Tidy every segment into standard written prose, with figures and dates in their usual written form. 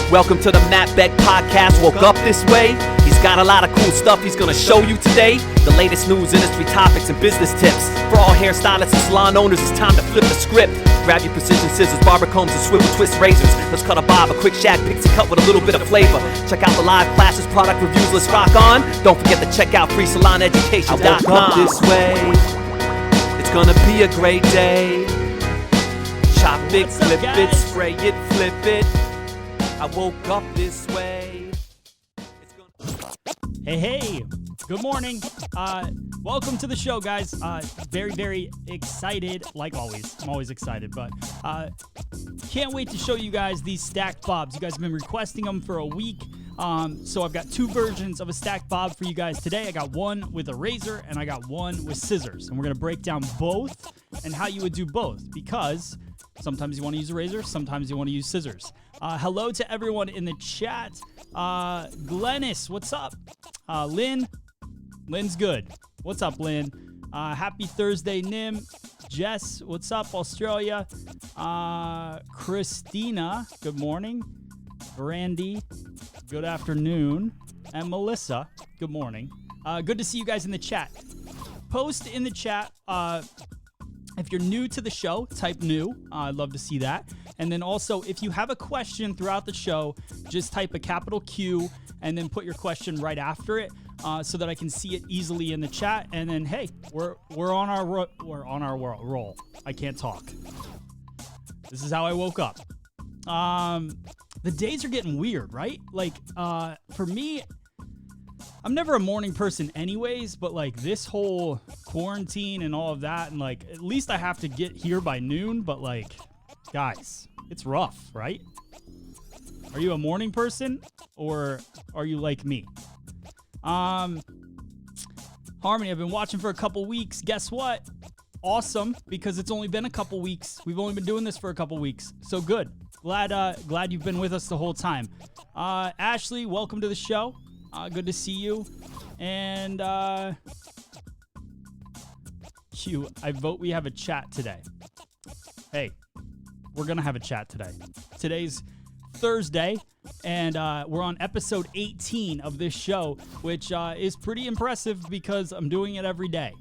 Welcome to the Matt Beck Podcast. Woke up this way. He's got a lot of cool stuff he's gonna show you today. The latest news, industry topics, and business tips. For all hairstylists and salon owners, it's time to flip the script. Grab your precision scissors, barber combs, and swivel twist razors. Let's cut a bob, a quick shag, pixie cut with a little bit of flavor. Check out the live classes, product reviews, let's rock on. Don't forget to check out freesaloneducation.com. I woke up this way. It's gonna be a great day. Chop it, flip it, spray it, flip it. I woke up this way. Hey, good morning. Welcome to the show, guys. Very, very excited, like always. I'm always excited, but can't wait to show you guys these stacked bobs. You guys have been requesting them for a week. So I've got two versions of a stacked bob for you guys today. I got one with a razor and I got one with scissors. And we're going to break down both and how you would do both, because sometimes you want to use a razor, sometimes you want to use scissors. Hello to everyone in the chat. Glennis, what's up? Lynn's good. What's up, Lynn? Happy Thursday, Nim. Jess, what's up, Australia? Christina, good morning. Brandy, good afternoon. And Melissa, good morning. Good to see you guys in the chat. Post in the chat. If you're new to the show, type new. I'd love to see that. And then also, if you have a question throughout the show, just type a capital Q and then put your question right after it, so that I can see it easily in the chat. And then, hey, we're on our roll. I can't talk. This is how I woke up. The days are getting weird, right? Like, for me, I'm never a morning person anyways, but like this whole quarantine and all of that, and like at least I have to get here by noon, but like, guys, it's rough, right? Are you a morning person or are you like me? Harmony, I've been watching for a couple weeks. Guess what? Awesome, because it's only been a couple weeks. We've only been doing this for a couple weeks. So good. Glad you've been with us the whole time. Ashley, welcome to the show. Good to see you. And Q, I vote we have a chat today. Hey, we're going to have a chat today. Today's Thursday, and we're on episode 18 of this show, which is pretty impressive because I'm doing it every day.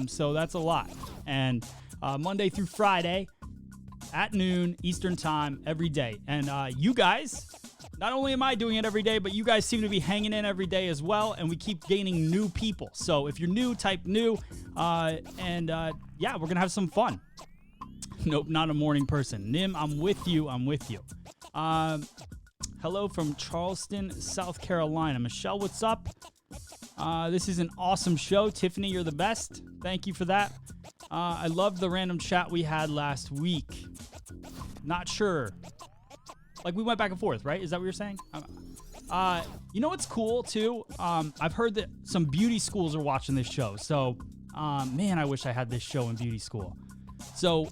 So that's a lot. And Monday through Friday at noon Eastern time every day. And you guys, not only am I doing it every day, but you guys seem to be hanging in every day as well, and we keep gaining new people. So if you're new, type new, yeah, we're going to have some fun. Nope, not a morning person. Nim, I'm with you. Hello from Charleston, South Carolina. Michelle, what's up? This is an awesome show. Tiffany, you're the best. Thank you for that. I love the random chat we had last week. Not sure. Like, we went back and forth, right? Is that what you're saying? You know what's cool, too? I've heard that some beauty schools are watching this show. So, man, I wish I had this show in beauty school. So,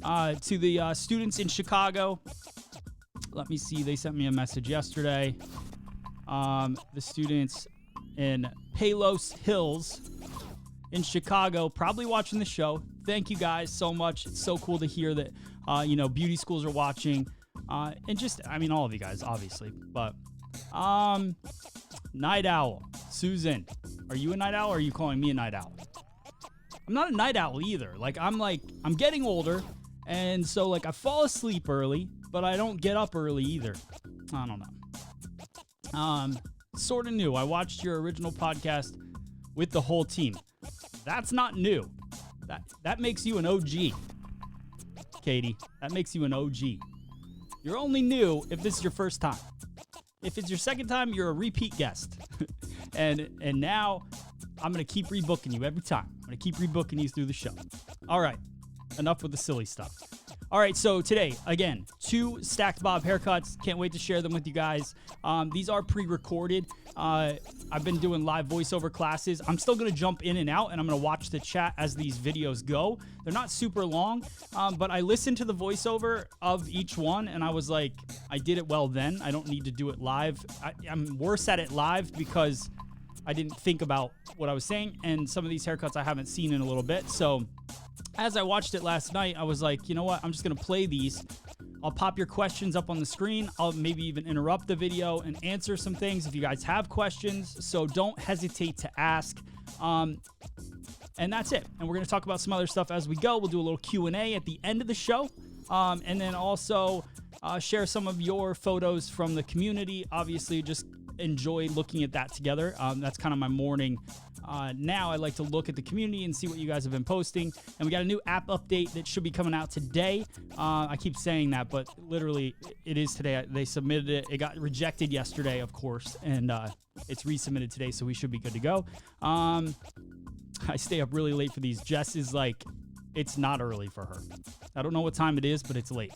to the students in Chicago, let me see. They sent me a message yesterday. The students in Palos Hills in Chicago probably watching the show. Thank you guys so much. It's so cool to hear that, beauty schools are watching. And just, all of you guys, obviously. But, Night Owl. Susan, are you a night owl or are you calling me a night owl? I'm not a night owl either. I'm getting older. And so, I fall asleep early, but I don't get up early either. I don't know. Sort of new. I watched your original podcast with the whole team. That's not new. That makes you an OG. Katie, that makes you an OG. You're only new if this is your first time. If it's your second time, you're a repeat guest. and now I'm going to keep rebooking you every time. I'm going to keep rebooking you through the show. All right. Enough with the silly stuff. All right, so today, again, 2 stacked bob haircuts. Can't wait to share them with you guys. These are pre-recorded. I've been doing live voiceover classes. I'm still going to jump in and out, and I'm going to watch the chat as these videos go. They're not super long, but I listened to the voiceover of each one, and I was like, I did it well then. I don't need to do it live. I'm worse at it live because I didn't think about what I was saying, and some of these haircuts I haven't seen in a little bit. So as I watched it last night, I was like, you know what? I'm just going to play these I'll pop your questions up on the screen. I'll maybe even interrupt the video and answer some things if you guys have questions. So don't hesitate to ask. And that's it. And we're going to talk about some other stuff as we go. We'll do a little Q&A at the end of the show. And then also share some of your photos from the community. Obviously, just enjoy looking at that together. That's kind of my morning. Now I like to look at the community and see what you guys have been posting. And we got a new app update that should be coming out today. I keep saying that, but literally it is today. They submitted it. It got rejected yesterday, of course, and it's resubmitted today, so we should be good to go. I stay up really late for these. Jess is like, it's not early for her. I don't know what time it is, but it's late.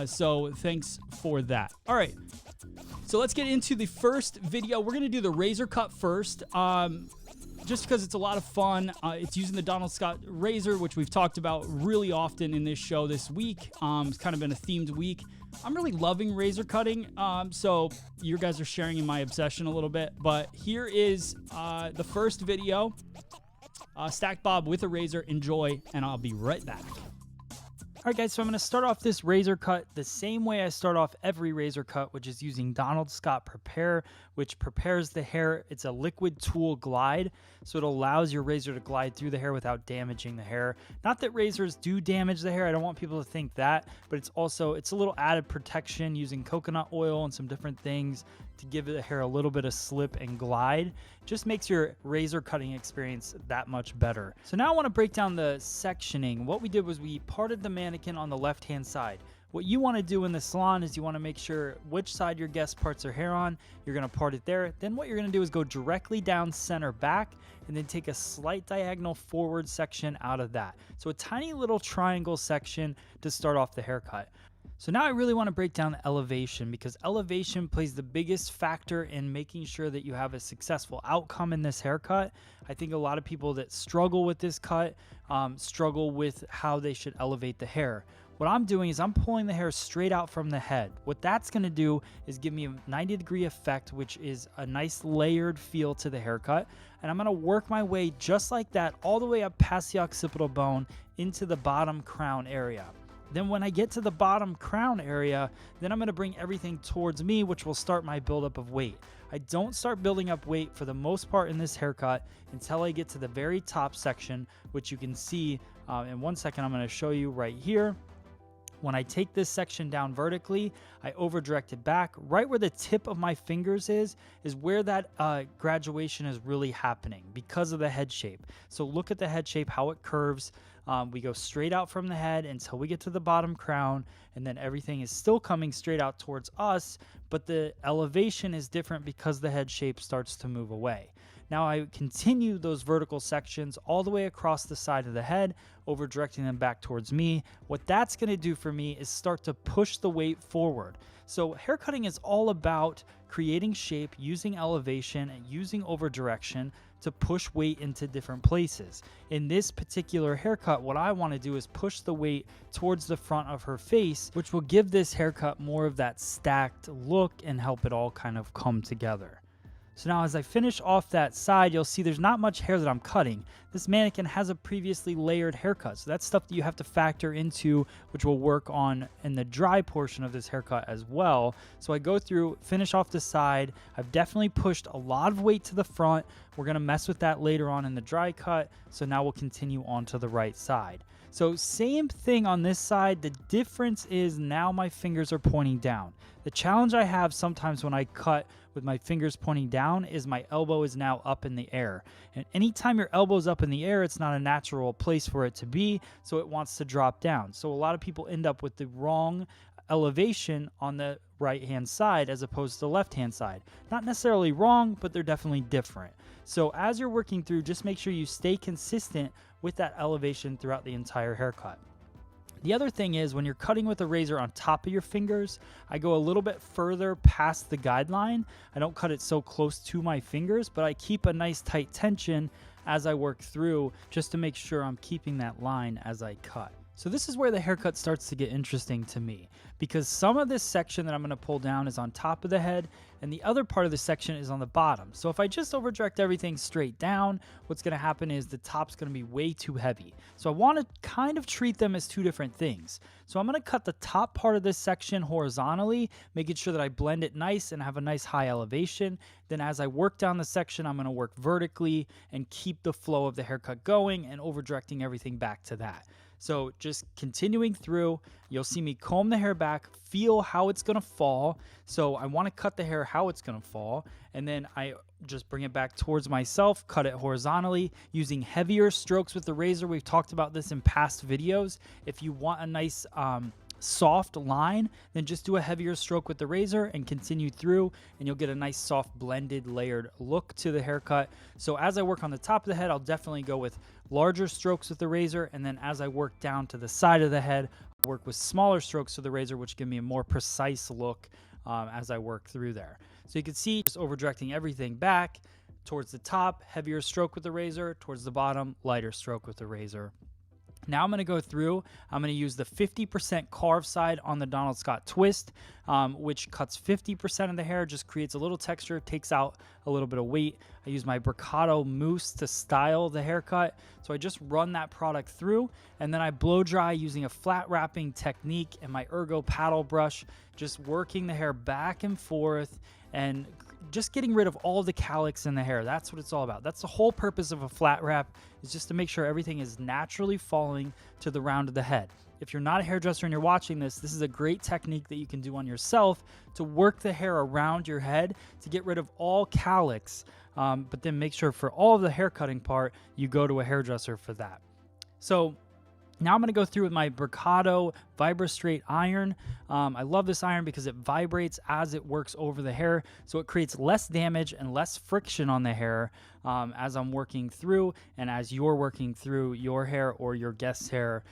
So thanks for that. All right. So let's get into the first video. We're going to do the razor cut first. Just because it's a lot of fun. It's using the Donald Scott razor, which we've talked about really often in this show this week. It's kind of been a themed week. I'm really loving razor cutting, so you guys are sharing in my obsession a little bit. But here is the first video. Stack Bob with a razor. Enjoy, and I'll be right back. All right, guys, so I'm going to start off this razor cut the same way I start off every razor cut, which is using Donald Scott Prepare, which prepares the hair. It's a liquid tool glide, so it allows your razor to glide through the hair without damaging the hair. Not that razors do damage the hair. I don't want people to think that, but it's a little added protection using coconut oil and some different things to give the hair a little bit of slip and glide. Just makes your razor cutting experience that much better. So now I want to break down the sectioning. What we did was we parted the mannequin on the left-hand side. What you want to do in the salon is you want to make sure which side your guest parts their hair on. You're going to part it there. Then what you're going to do is go directly down center back and then take a slight diagonal forward section out of that. So a tiny little triangle section to start off the haircut. So now I really want to break down the elevation, because elevation plays the biggest factor in making sure that you have a successful outcome in this haircut. I think a lot of people that struggle with this cut struggle with how they should elevate the hair. What I'm doing is I'm pulling the hair straight out from the head. What that's going to do is give me a 90-degree effect, which is a nice layered feel to the haircut. And I'm going to work my way just like that all the way up past the occipital bone into the bottom crown area. Then when I get to the bottom crown area, then I'm going to bring everything towards me, which will start my buildup of weight. I don't start building up weight for the most part in this haircut until I get to the very top section, which you can see in 1 second. I'm going to show you right here. When I take this section down vertically, I over direct it back. Right where the tip of my fingers is where that graduation is really happening because of the head shape. So look at the head shape, how it curves. We go straight out from the head until we get to the bottom crown, and then everything is still coming straight out towards us, but the elevation is different because the head shape starts to move away. Now I continue those vertical sections all the way across the side of the head, over directing them back towards me. What that's going to do for me is start to push the weight forward. So haircutting is all about creating shape, using elevation, and using over direction to push weight into different places. In this particular haircut, what I want to do is push the weight towards the front of her face, which will give this haircut more of that stacked look and help it all kind of come together. So now as I finish off that side, you'll see there's not much hair that I'm cutting. This mannequin has a previously layered haircut, so that's stuff that you have to factor into, which we'll work on in the dry portion of this haircut as well. So I go through, finish off the side. I've definitely pushed a lot of weight to the front. We're going to mess with that later on in the dry cut, so now we'll continue on to the right side. So same thing on this side. The difference is now my fingers are pointing down. The challenge I have sometimes when I cut with my fingers pointing down is my elbow is now up in the air. And anytime your elbow's up in the air, it's not a natural place for it to be, so it wants to drop down. So a lot of people end up with the wrong elevation on the right-hand side as opposed to the left-hand side. Not necessarily wrong, but they're definitely different. So as you're working through, just make sure you stay consistent with that elevation throughout the entire haircut. The other thing is when you're cutting with a razor on top of your fingers, I go a little bit further past the guideline. I don't cut it so close to my fingers, but I keep a nice tight tension as I work through just to make sure I'm keeping that line as I cut. So this is where the haircut starts to get interesting to me, because some of this section that I'm going to pull down is on top of the head and the other part of the section is on the bottom. So if I just over direct everything straight down, what's going to happen is the top's going to be way too heavy. So I want to kind of treat them as two different things. So I'm going to cut the top part of this section horizontally, making sure that I blend it nice and have a nice high elevation. Then as I work down the section, I'm going to work vertically and keep the flow of the haircut going and over directing everything back to that. So just continuing through, you'll see me comb the hair back, feel how it's going to fall. So I want to cut the hair how it's going to fall. And then I just bring it back towards myself, cut it horizontally using heavier strokes with the razor. We've talked about this in past videos. If you want a nice soft line, then just do a heavier stroke with the razor and continue through, and you'll get a nice soft blended layered look to the haircut. So as I work on the top of the head, I'll definitely go with larger strokes with the razor, and then as I work down to the side of the head, I'll work with smaller strokes with the razor, which give me a more precise look as I work through there. So you can see just over directing everything back towards the top, heavier stroke with the razor, towards the bottom, lighter stroke with the razor. Now I'm going to go through, I'm going to use the 50% carve side on the Donald Scott twist, which cuts 50% of the hair, just creates a little texture, takes out a little bit of weight. I use my Bricado mousse to style the haircut. So I just run that product through, and then I blow dry using a flat wrapping technique and my Ergo paddle brush, just working the hair back and forth and just getting rid of all the calyx in the hair. That's what it's all about. That's the whole purpose of a flat wrap, is just to make sure everything is naturally falling to the round of the head. If you're not a hairdresser and you're watching this, this is a great technique that you can do on yourself to work the hair around your head to get rid of all calyx. But then make sure for all of the hair cutting part, you go to a hairdresser for that. So now I'm going to go through with my Bricado VibraStraight iron. I love this iron because it vibrates as it works over the hair, so it creates less damage and less friction on the hair as I'm working through and as you're working through your hair or your guest's hair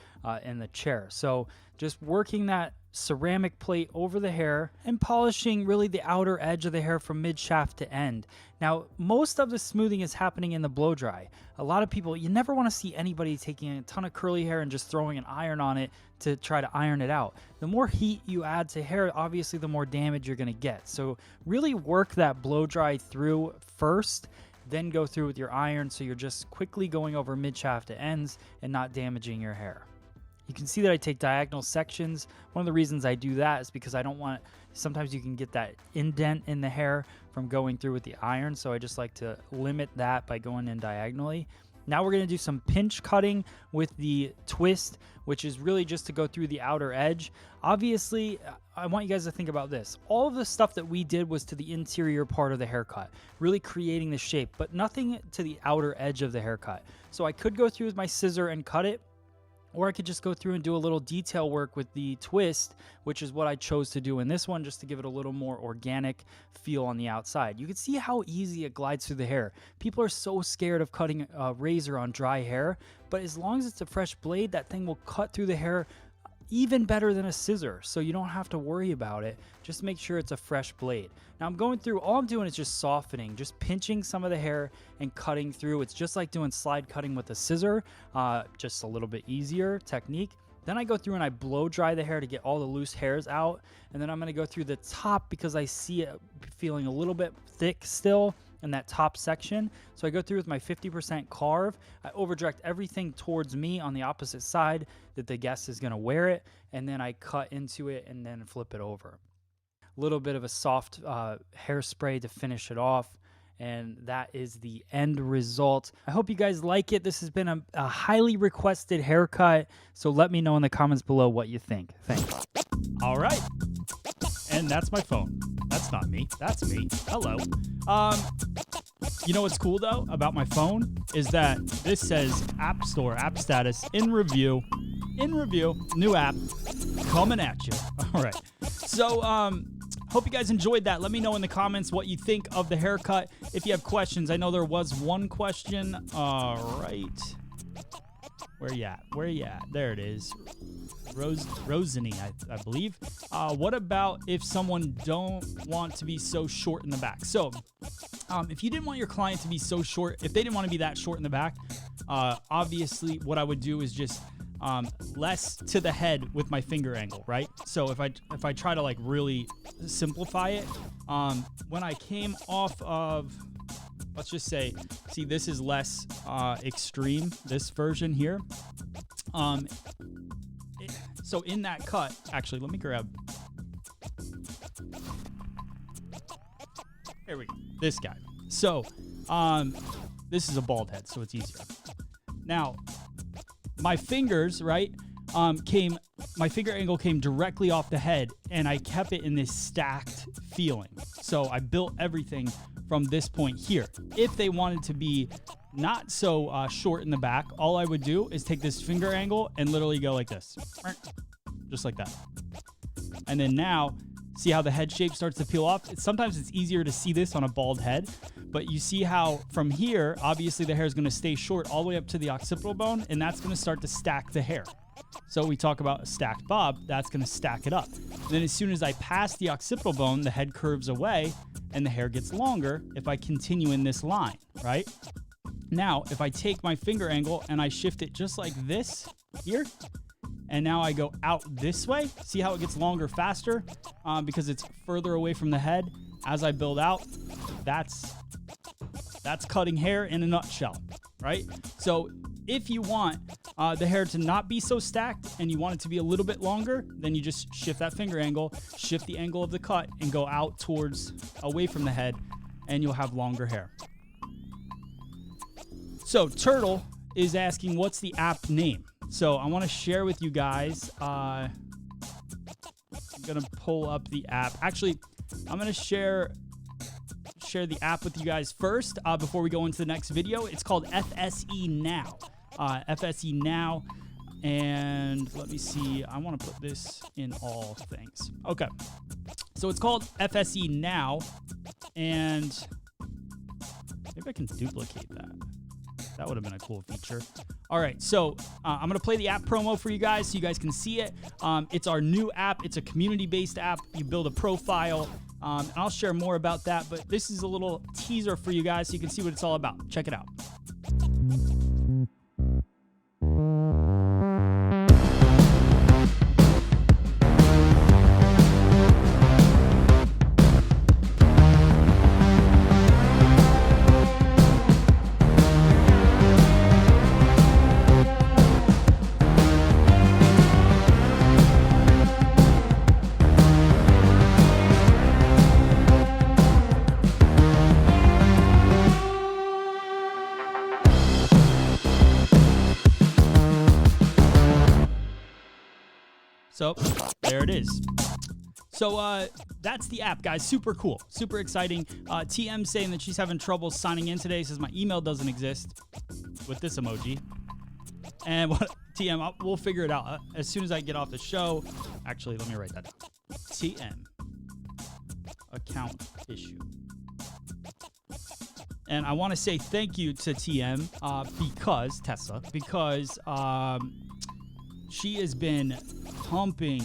in the chair. So just working that ceramic plate over the hair and polishing really the outer edge of the hair from mid shaft to end. Now, most of the smoothing is happening in the blow dry. A lot of people, you never want to see anybody taking a ton of curly hair and just throwing an iron on it to try to iron it out. The more heat you add to hair, obviously the more damage you're going to get. So really work that blow dry through first, then go through with your iron so you're just quickly going over mid shaft to ends and not damaging your hair. You can see that I take diagonal sections. One of the reasons I do that is because I don't want, sometimes you can get that indent in the hair from going through with the iron. So I just like to limit that by going in diagonally. Now we're going to do some pinch cutting with the twist, which is really just to go through the outer edge. Obviously, I want you guys to think about this. All of the stuff that we did was to the interior part of the haircut, really creating the shape, but nothing to the outer edge of the haircut. So I could go through with my scissor and cut it, or I could just go through and do a little detail work with the twist, which is what I chose to do in this one, just to give it a little more organic feel on the outside. You can see how easy it glides through the hair. People are so scared of cutting a razor on dry hair, but as long as it's a fresh blade, that thing will cut through the hair even better than a scissor, so you don't have to worry about it. Just make sure it's a fresh blade. Now I'm going through, all I'm doing is just softening, just pinching some of the hair and cutting through. It's just like doing slide cutting with a scissor, just a little bit easier technique. Then I go through and I blow dry the hair to get all the loose hairs out, and then I'm going to go through the top because I see it feeling a little bit thick still in that top section. So I go through with my 50% carve. I overdirect everything towards me on the opposite side that the guest is going to wear it, and then I cut into it and then flip it over. A little bit of a soft hairspray to finish it off, and that is the end result. I hope you guys like it. This has been a highly requested haircut, so let me know in the comments below what you think. Thanks. All right. And that's my phone. That's not me. That's me. Hello. You know what's cool, though, about my phone is that this says App Store, app status, in review, new app, coming at you. All right. So, hope you guys enjoyed that. Let me know in the comments what you think of the haircut. If you have questions, I know there was one question. All right. Where you at? Where you at? There it is. Rosany, I believe. What about if someone don't want to be so short in the back? So, if you didn't want your client to be so short, if they didn't want to be that short in the back, obviously what I would do is just less to the head with my finger angle, right? So if I try to like really simplify it, when I came off of, let's just say, see, this is less extreme, this version here. So in that cut, actually, let me grab, here we go, this guy. So this is a bald head, so it's easier. Now, my fingers, right, my finger angle came directly off the head, and I kept it in this stacked feeling. So I built everything from this point here. If they wanted to be not so short in the back, all I would do is take this finger angle and literally go like this, just like that. And then now, see how the head shape starts to peel off? Sometimes it's easier to see this on a bald head, but you see how from here, obviously the hair is going to stay short all the way up to the occipital bone, and that's going to start to stack the hair. So we talk about a stacked bob, that's going to stack it up. And then as soon as I pass the occipital bone, the head curves away and the hair gets longer if I continue in this line, right? Now, if I take my finger angle and I shift it just like this here, and now I go out this way, see how it gets longer faster because it's further away from the head. As I build out, that's cutting hair in a nutshell, right? So if you want the hair to not be so stacked and you want it to be a little bit longer, then you just shift that finger angle, shift the angle of the cut, and go out towards, away from the head, and you'll have longer hair. So Turtle is asking, what's the app name? So I want to share with you guys, I'm going to pull up the app. Actually, I'm going to share the app with you guys first before we go into the next video. It's called FSE Now. FSE Now. And let me see. I want to put this in all things. Okay. So it's called FSE Now. And maybe I can duplicate that. That would have been a cool feature. All right, so I'm going to play the app promo for you guys so you guys can see it. It's our new app. It's a community-based app. You build a profile, and I'll share more about that, but this is a little teaser for you guys so you can see what it's all about. Check it out. So there it is. So that's the app, guys. Super cool. Super exciting. TM saying that she's having trouble signing in today. Says my email doesn't exist with this emoji. And what TM, we'll figure it out as soon as I get off the show. Actually, let me write that down. TM account issue. And I want to say thank you to TM because she has been pumping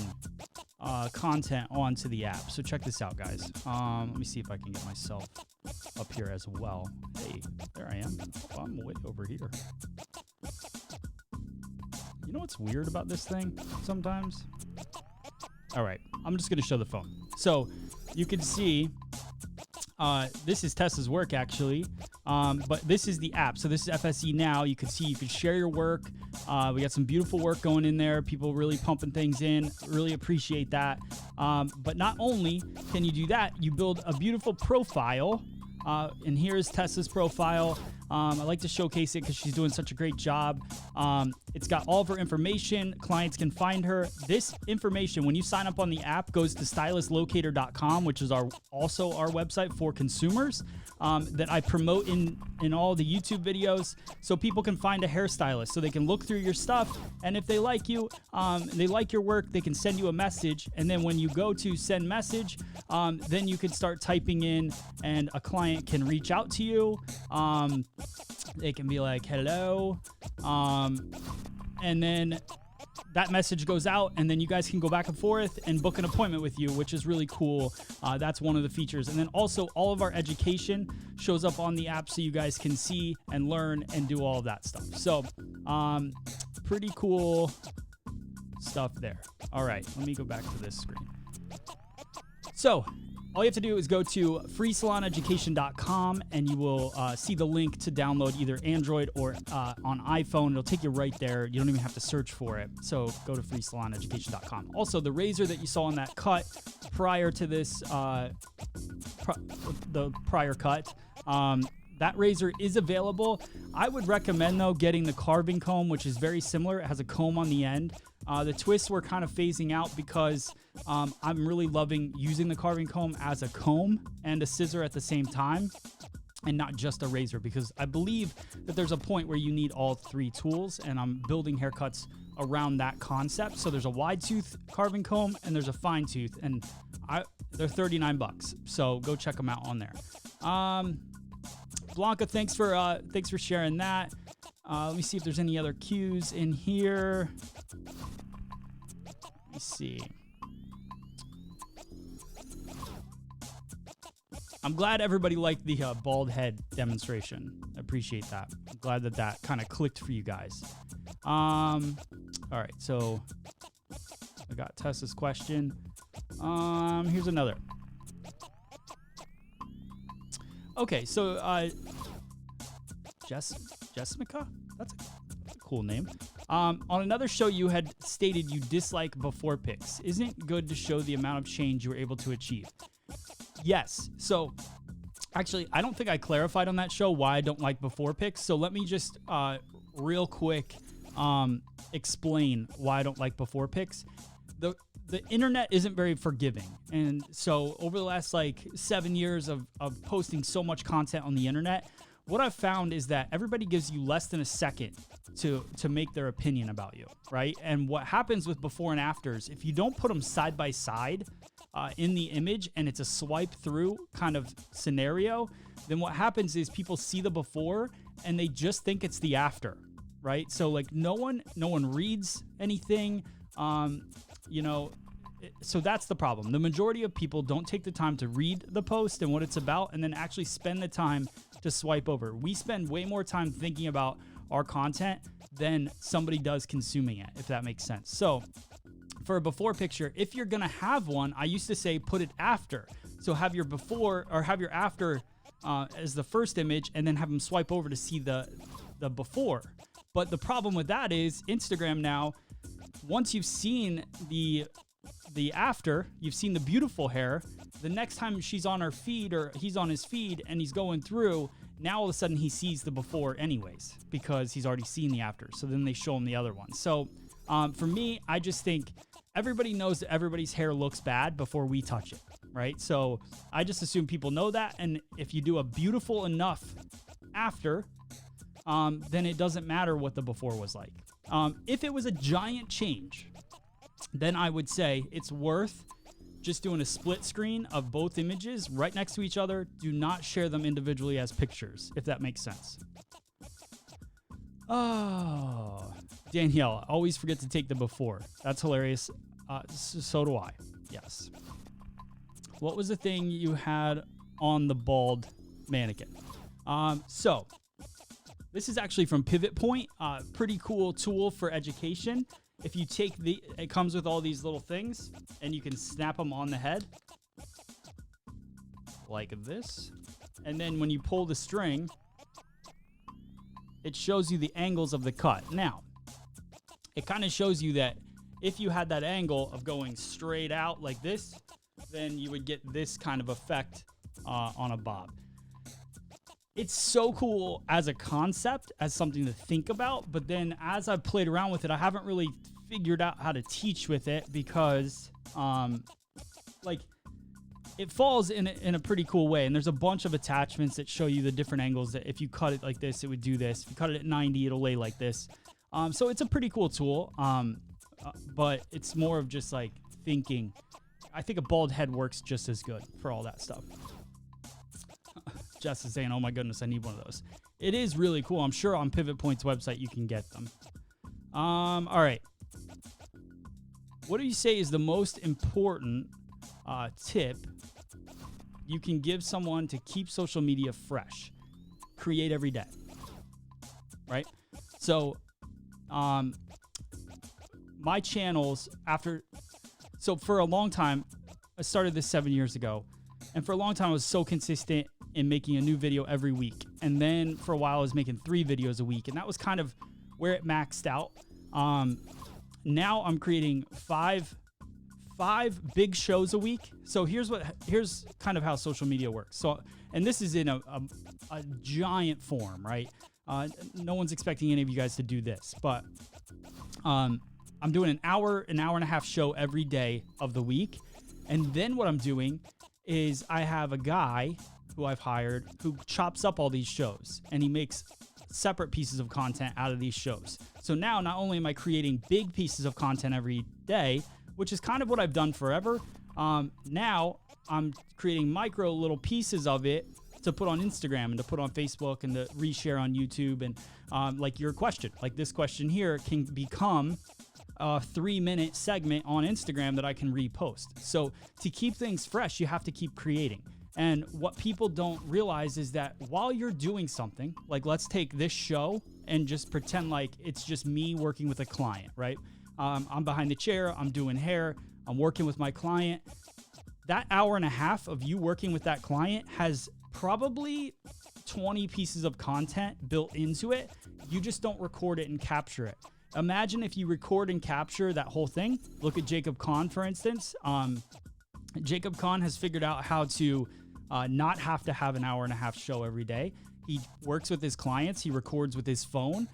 content onto the app. So check this out, guys. Let me see if I can get myself up here as well. Hey, there I am. Oh, I'm way over here. You know what's weird about this thing sometimes? All right, I'm just going to show the phone. So you can see this is Tessa's work, actually. But this is the app. So this is FSE Now. You can see, you can share your work. We got some beautiful work going in there. People really pumping things in. Really appreciate that. But not only can you do that, you build a beautiful profile. And here's Tessa's profile. I like to showcase it because she's doing such a great job. It's got all of her information. Clients can find her. This information, when you sign up on the app, goes to stylistlocator.com, which is also our website for consumers that I promote in all the YouTube videos, so people can find a hairstylist, so they can look through your stuff, and if they like you, they like your work, they can send you a message, and then when you go to send message, then you can start typing in, and a client can reach out to you. They can be like, hello, and then that message goes out, and then you guys can go back and forth and book an appointment with you, which is really cool. That's one of the features. And then also all of our education shows up on the app so you guys can see and learn and do all of that stuff. So pretty cool stuff there. All right, let me go back to this screen. So all you have to do is go to freesaloneducation.com and you will see the link to download either Android or on iPhone. It'll take you right there. You don't even have to search for it. So go to freesaloneducation.com. Also, the razor that you saw in that cut prior to this, the prior cut, that razor is available. I would recommend, though, getting the carving comb, which is very similar. It has a comb on the end. The twists we're kind of phasing out because I'm really loving using the carving comb as a comb and a scissor at the same time, and not just a razor, because I believe that there's a point where you need all three tools, and I'm building haircuts around that concept. So there's a wide tooth carving comb and there's a fine tooth, and they're $39. So go check them out on there. Blanca, thanks for sharing that. Let me see if there's any other cues in here. Let me see. I'm glad everybody liked the bald head demonstration. I appreciate that. I'm glad that kind of clicked for you guys. All right, so I got Tessa's question. Here's another. Okay, so Jessica? That's a cool name. On another show, you had stated you dislike before pics. Isn't good to show the amount of change you were able to achieve? Yes. So actually, I don't think I clarified on that show why I don't like before pics. So let me just real quick explain why I don't like before pics. The internet isn't very forgiving. And so over the last 7 years of posting so much content on the internet, what I've found is that everybody gives you less than a second to make their opinion about you, right? And what happens with before and afters, if you don't put them side by side in the image and it's a swipe through kind of scenario, then what happens is people see the before and they just think it's the after, right? So no one reads anything, so that's the problem. The majority of people don't take the time to read the post and what it's about and then actually spend the time to swipe over. We spend way more time thinking about our content than somebody does consuming it, if that makes sense. So for a before picture, if you're going to have one, I used to say put it after. So have your before or have your after as the first image and then have them swipe over to see the before. But the problem with that is Instagram now, once you've seen the after, you've seen the beautiful hair, the next time she's on her feed or he's on his feed and he's going through, now all of a sudden he sees the before anyways because he's already seen the after. So then they show him the other one. So for me, I just think everybody knows that everybody's hair looks bad before we touch it, right? So I just assume people know that. And if you do a beautiful enough after, then it doesn't matter what the before was like. If it was a giant change, then I would say it's worth just doing a split screen of both images right next to each other. Do not share them individually as pictures, if that makes sense. Oh, Danielle, always forget to take the before. That's hilarious. So do I. Yes. What was the thing you had on the bald mannequin? So this is actually from Pivot Point. Pretty cool tool for education. If you take it comes with all these little things and you can snap them on the head like this. And then when you pull the string, it shows you the angles of the cut. Now, it kind of shows you that if you had that angle of going straight out like this, then you would get this kind of effect on a bob. It's so cool as a concept, as something to think about, but then as I've played around with it, I haven't really figured out how to teach with it because it falls in a pretty cool way. And there's a bunch of attachments that show you the different angles that if you cut it like this, it would do this. If you cut it at 90, it'll lay like this. So it's a pretty cool tool, but it's more of just thinking. I think a bald head works just as good for all that stuff. Jess is saying, oh my goodness, I need one of those. It is really cool. I'm sure on Pivot Point's website you can get them. All right. What do you say is the most important tip you can give someone to keep social media fresh? Create every day. Right? So my channels so for a long time, I started this 7 years ago, and for a long time I was so consistent in making a new video every week. And then for a while I was making 3 videos a week, and that was kind of where it maxed out. Now I'm creating five big shows a week. So here's kind of how social media works. So, and this is in a giant form, right? No one's expecting any of you guys to do this, but I'm doing an hour and a half show every day of the week. And then what I'm doing is I have a guy who I've hired who chops up all these shows, and he makes separate pieces of content out of these shows. So now not only am I creating big pieces of content every day, which is kind of what I've done forever, now I'm creating micro little pieces of it to put on Instagram and to put on Facebook and to reshare on YouTube. And like your question, like this question here can become a 3-minute segment on Instagram that I can repost. So to keep things fresh, you have to keep creating. And what people don't realize is that while you're doing something, like let's take this show and just pretend like it's just me working with a client, right? I'm behind the chair, I'm doing hair, I'm working with my client. That hour and a half of you working with that client has probably 20 pieces of content built into it. You just don't record it and capture it. Imagine if you record and capture that whole thing. Look at Jacob Kahn, for instance. Jacob Kahn has figured out how to not have to have an hour and a half show every day. He works with his clients. He records with his phone.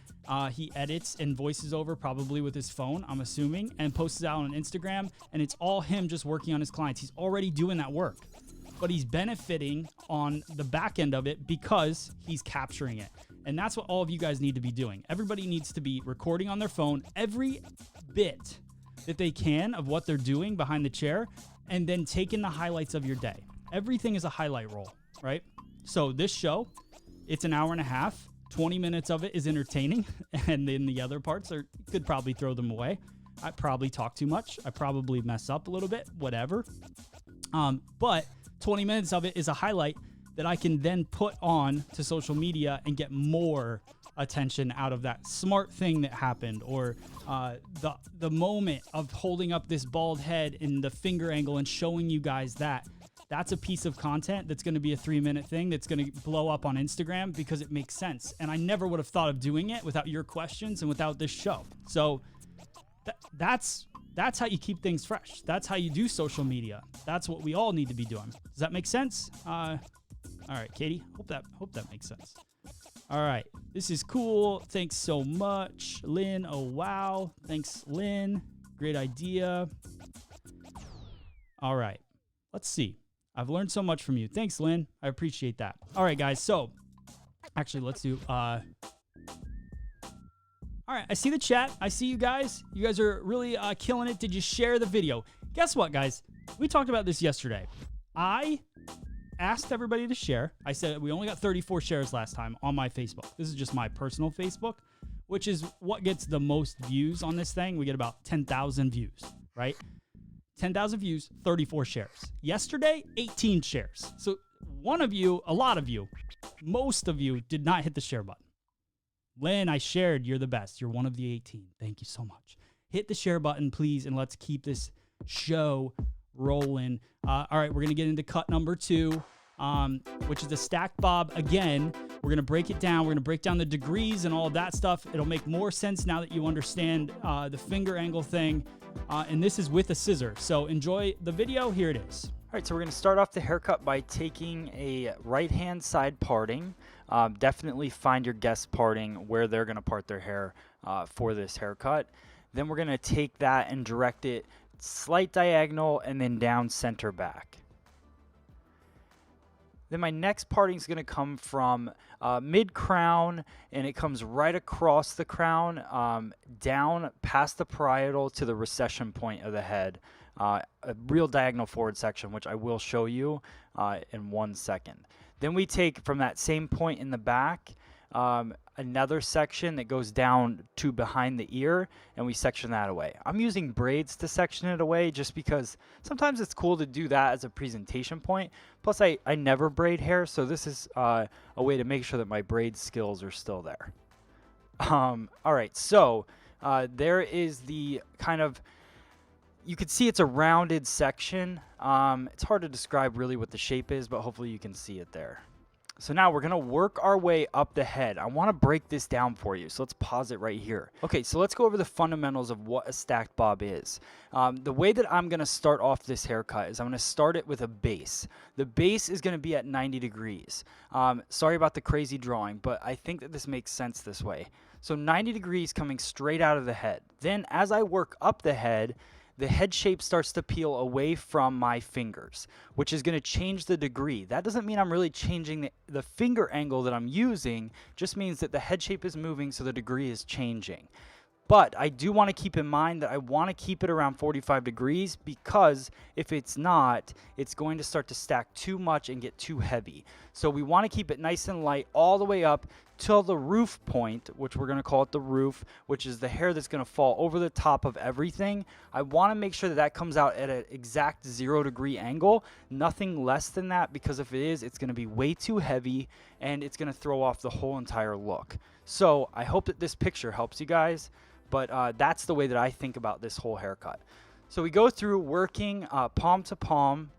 He edits and voices over probably with his phone, I'm assuming, and posts it out on Instagram. And it's all him just working on his clients. He's already doing that work, but he's benefiting on the back end of it because he's capturing it. And that's what all of you guys need to be doing. Everybody needs to be recording on their phone every bit that they can of what they're doing behind the chair, and then taking the highlights of your day. Everything is a highlight roll, right? So this show, it's an hour and a half. 20 minutes of it is entertaining, and then the other parts could probably throw them away. I probably talk too much. I probably mess up a little bit, whatever. But 20 minutes of it is a highlight that I can then put on to social media and get more attention out of that smart thing that happened, or the moment of holding up this bald head in the finger angle and showing you guys that. That's a piece of content that's going to be a 3-minute thing that's going to blow up on Instagram because it makes sense. And I never would have thought of doing it without your questions and without this show. So that's how you keep things fresh. That's how you do social media. That's what we all need to be doing. Does that make sense? All right, Katie, hope that makes sense. All right, this is cool. Thanks so much, Lynn. Oh, wow. Thanks, Lynn. Great idea. All right, let's see. I've learned so much from you. Thanks, Lynn. I appreciate that. All right, guys. So actually, let's do, all right. I see the chat. I see you guys. You guys are really killing it. Did you share the video? Guess what, guys? We talked about this yesterday. I asked everybody to share. I said we only got 34 shares last time on my Facebook. This is just my personal Facebook, which is what gets the most views on this thing. We get about 10,000 views, right? 10,000 views, 34 shares. Yesterday, 18 shares. So one of you, a lot of you, most of you did not hit the share button. Lynn, I shared. You're the best. You're one of the 18. Thank you so much. Hit the share button, please, and let's keep this show rolling. All right, we're going to get into cut number 2, which is the stack bob. Again, we're going to break it down. We're going to break down the degrees and all of that stuff. It'll make more sense now that you understand the finger angle thing. And this is with a scissor. So enjoy the video. Here it is. All right, so we're going to start off the haircut by taking a right-hand side parting. Definitely find your guest parting where they're going to part their hair for this haircut. Then we're going to take that and direct it slight diagonal and then down center back. Then my next parting is going to come from mid-crown, and it comes right across the crown, down past the parietal to the recession point of the head. A real diagonal forward section, which I will show you in 1 second. Then we take from that same point in the back another section that goes down to behind the ear, and we section that away. I'm using braids to section it away just because sometimes it's cool to do that as a presentation point. Plus, I never braid hair, so this is a way to make sure that my braid skills are still there. All right, so there is the kind of, you can see it's a rounded section. It's hard to describe really what the shape is, but hopefully you can see it there. So now we're going to work our way up the head. I want to break this down for you, so let's pause it right here. Okay, so let's go over the fundamentals of what a stacked bob is. The way that I'm going to start off this haircut is I'm going to start it with a base. The base is going to be at 90 degrees. Sorry about the crazy drawing, but I think that this makes sense this way. So 90 degrees coming straight out of the head. Then as I work up the head shape starts to peel away from my fingers, which is going to change the degree. That doesn't mean I'm really changing the finger angle that I'm using, just means that the head shape is moving, so the degree is changing. But I do want to keep in mind that I want to keep it around 45 degrees, because if it's not, it's going to start to stack too much and get too heavy. So we want to keep it nice and light all the way up till the roof point, which we're going to call it the roof, which is the hair that's going to fall over the top of everything. I want to make sure that that comes out at an exact 0 degree angle, nothing less than that, because if it is, it's going to be way too heavy and it's going to throw off the whole entire look. So I hope that this picture helps you guys, but that's the way that I think about this whole haircut. So we go through working palm to palm,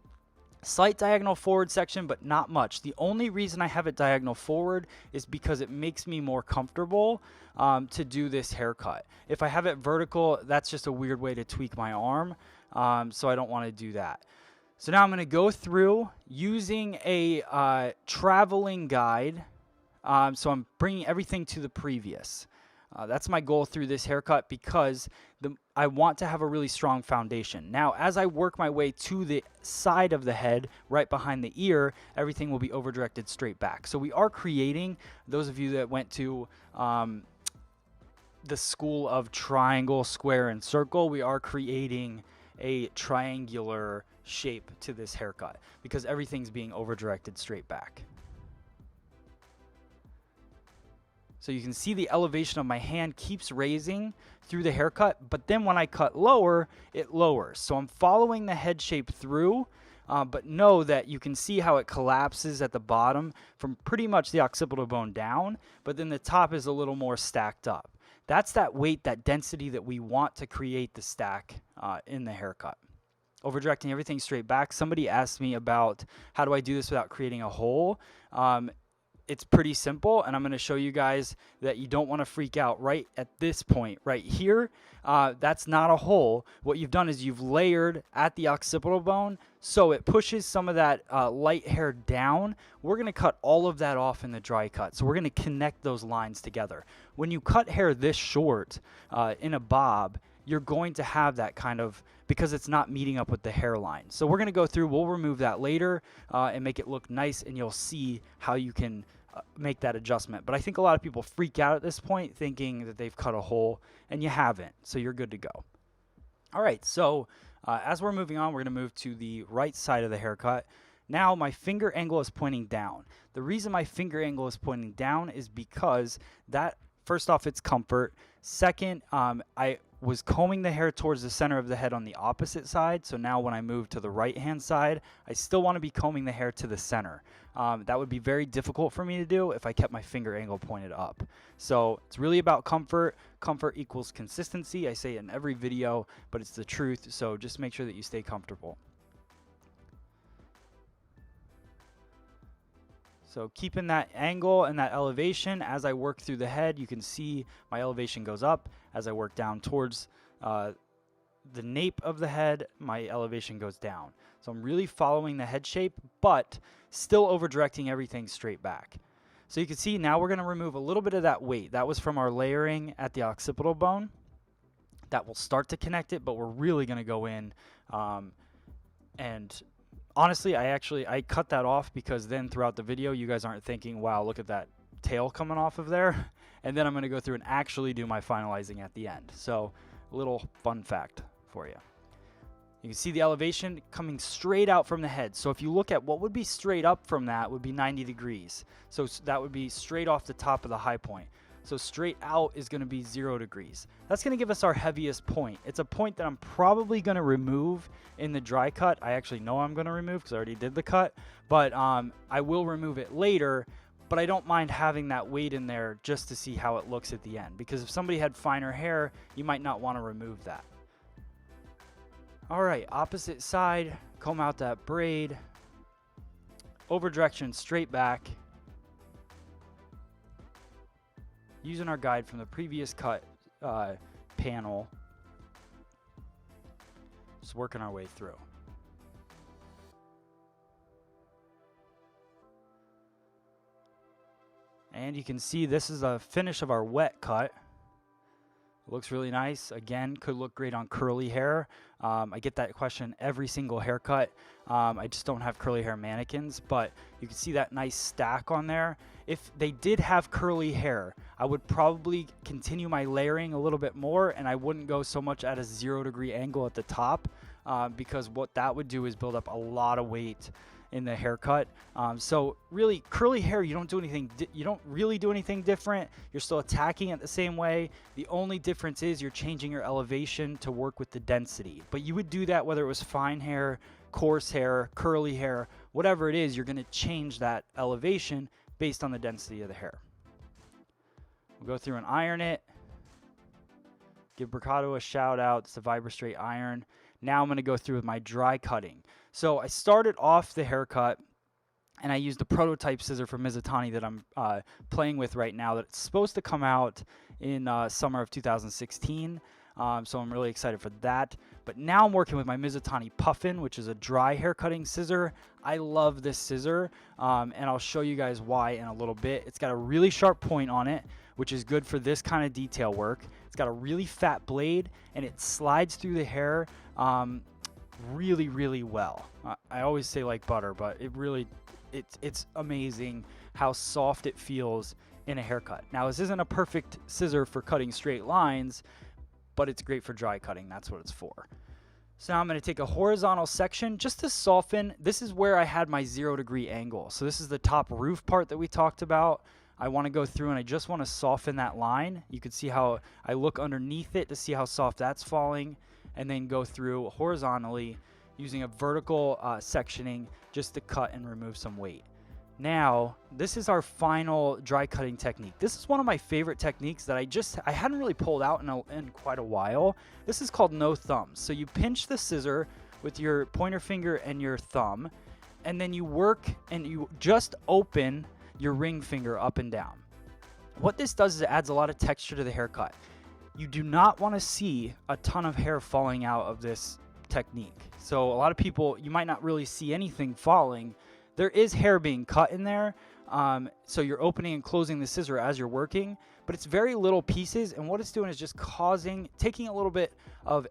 slight diagonal forward section, but not much. The only reason I have it diagonal forward is because it makes me more comfortable to do this haircut. If I have it vertical, that's just a weird way to tweak my arm, so I don't want to do that. So now I'm going to go through using a traveling guide, so I'm bringing everything to the previous. That's my goal through this haircut, because I want to have a really strong foundation. Now, as I work my way to the side of the head, right behind the ear, everything will be over directed straight back. So we are creating, those of you that went to the school of triangle, square, and circle, we are creating a triangular shape to this haircut, because everything's being over directed straight back. So you can see the elevation of my hand keeps raising through the haircut, but then when I cut lower, it lowers. So I'm following the head shape through, but know that you can see how it collapses at the bottom from pretty much the occipital bone down, but then the top is a little more stacked up. That's that weight, that density that we want to create the stack in the haircut. Over directing everything straight back. Somebody asked me about how do I do this without creating a hole. It's pretty simple, and I'm going to show you guys that you don't want to freak out right at this point right here. That's not a hole. What you've done is you've layered at the occipital bone, so it pushes some of that light hair down. We're going to cut all of that off in the dry cut, so we're going to connect those lines together. When you cut hair this short in a bob, you're going to have that kind of, because it's not meeting up with the hairline. So we're going to go through, we'll remove that later and make it look nice, and you'll see how you can make that adjustment. But I think a lot of people freak out at this point thinking that they've cut a hole, and you haven't, so you're good to go. All right, so as we're moving on, we're going to move to the right side of the haircut. Now my finger angle is pointing down. The reason my finger angle is pointing down is because that, first off, it's comfort. Second, I was combing the hair towards the center of the head on the opposite side. So now when I move to the right hand side, I still want to be combing the hair to the center. That would be very difficult for me to do if I kept my finger angle pointed up. So it's really about comfort. Comfort equals consistency. I say it in every video, but it's the truth. So just make sure that you stay comfortable. So keeping that angle and that elevation as I work through the head, you can see my elevation goes up. As I work down towards the nape of the head, my elevation goes down. So I'm really following the head shape, but still over directing everything straight back. So you can see now we're going to remove a little bit of that weight. That was from our layering at the occipital bone. That will start to connect it, but we're really going to go in and honestly, I cut that off because then throughout the video, you guys aren't thinking, wow, look at that tail coming off of there. And then I'm going to go through and actually do my finalizing at the end. So a little fun fact for you. You can see the elevation coming straight out from the head. So if you look at what would be straight up from that would be 90 degrees. So that would be straight off the top of the high point. So straight out is going to be 0 degrees. That's going to give us our heaviest point. It's a point that I'm probably going to remove in the dry cut. I actually know I'm going to remove because I already did the cut, but I will remove it later. but I don't mind having that weight in there just to see how it looks at the end, because if somebody had finer hair, you might not want to remove that. All right, opposite side, comb out that braid, over direction, straight back, using our guide from the previous cut panel, just working our way through. And you can see this is a finish of our wet cut. It looks really nice. Again, could look great on curly hair. I get that question every single haircut. I just don't have curly hair mannequins, but you can see that nice stack on there. If they did have curly hair, I would probably continue my layering a little bit more, and I wouldn't go so much at a 0-degree angle at the top, because what that would do is build up a lot of weight in the haircut. So really, curly hair, you don't do anything. You don't really do anything different. You're still attacking it the same way. The only difference is you're changing your elevation to work with the density. But you would do that whether it was fine hair, coarse hair, curly hair, whatever it is. You're going to change that elevation based on the density of the hair. We'll go through and iron it. Give Bricado a shout out. It's a Vibra-Straight iron. Now I'm going to go through with my dry cutting. So I started off the haircut, and I used the prototype scissor from Mizutani that I'm playing with right now. That's supposed to come out in summer of 2016. So I'm really excited for that. But now I'm working with my Mizutani Puffin, which is a dry hair cutting scissor. I love this scissor, and I'll show you guys why in a little bit. It's got a really sharp point on it, which is good for this kind of detail work. It's got a really fat blade, and it slides through the hair really, really well. I always say like butter, but it's amazing how soft it feels in a haircut. Now, this isn't a perfect scissor for cutting straight lines, but it's great for dry cutting. That's what it's for. So now I'm going to take a horizontal section just to soften. This is where I had my 0-degree angle. So this is the top roof part that we talked about. I want to go through and I just want to soften that line. You can see how I look underneath it to see how soft that's falling, and then go through horizontally using a vertical sectioning just to cut and remove some weight. Now, this is our final dry cutting technique. This is one of my favorite techniques that I hadn't really pulled out in quite a while. This is called no thumbs. So you pinch the scissor with your pointer finger and your thumb, and then you work and you just open your ring finger up and down. What this does is it adds a lot of texture to the haircut. You do not want to see a ton of hair falling out of this technique. So a lot of people, you might not really see anything falling. There is hair being cut in there. So you're opening and closing the scissor as you're working, but it's very little pieces. And what it's doing is just taking a little bit of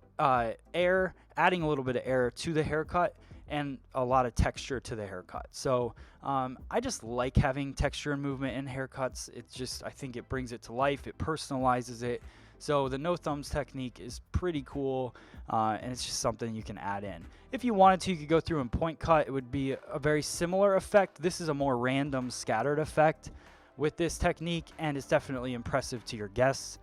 air, adding a little bit of air to the haircut, and a lot of texture to the haircut. So I just like having texture and movement in haircuts. It's just, I think it brings it to life. It personalizes it. So the no thumbs technique is pretty cool, and it's just something you can add in. If you wanted to, you could go through and point cut. It would be a very similar effect. This is a more random scattered effect with this technique, and it's definitely impressive to your guests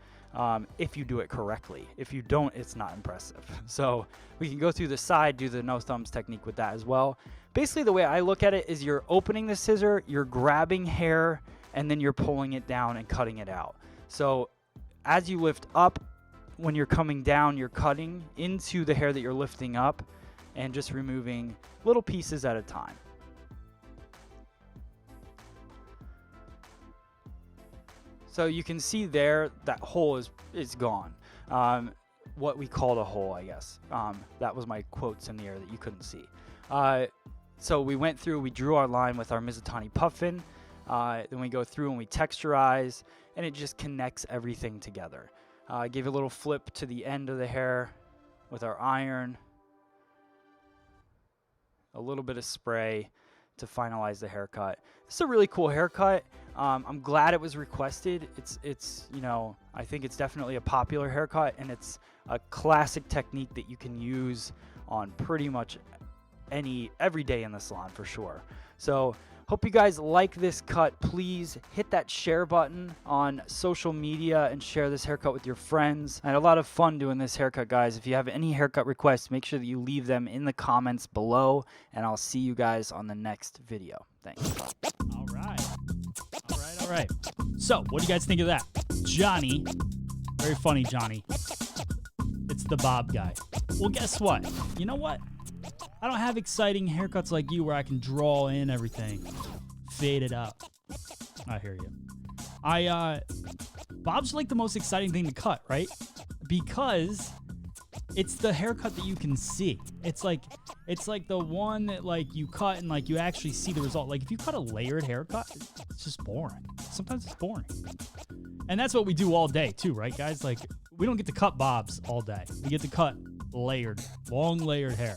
if you do it correctly. If you don't, it's not impressive. So we can go through the side, do the no thumbs technique with that as well. Basically, the way I look at it is you're opening the scissor, you're grabbing hair, and then you're pulling it down and cutting it out. So as you lift up, when you're coming down, you're cutting into the hair that you're lifting up and just removing little pieces at a time. So you can see there that hole is gone. What we called a hole, I guess. That was my quotes in the air that you couldn't see. So we went through, we drew our line with our Mizutani Puffin. Then we go through and we texturize, and it just connects everything together. Give a little flip to the end of the hair with our iron. A little bit of spray to finalize the haircut. This is a really cool haircut. I'm glad it was requested. It's you know, I think it's definitely a popular haircut, and it's a classic technique that you can use on pretty much every day in the salon for sure. So hope you guys like this cut. Please hit that share button on social media and share this haircut with your friends. I had a lot of fun doing this haircut, guys. If you have any haircut requests, make sure that you leave them in the comments below, and I'll see you guys on the next video. Thanks. All right. All right. So, what do you guys think of that? Johnny. Very funny, Johnny. It's the Bob guy. Well, guess what? You know what? I don't have exciting haircuts like you where I can draw in everything. Fade it out. I hear you. Bob's like the most exciting thing to cut, right? Because it's the haircut that you can see. It's like the one that like you cut and like you actually see the result. Like if you cut a layered haircut, it's just boring. Sometimes it's boring. And that's what we do all day too, right, guys? Like we don't get to cut bobs all day. We get to cut layered, long layered hair.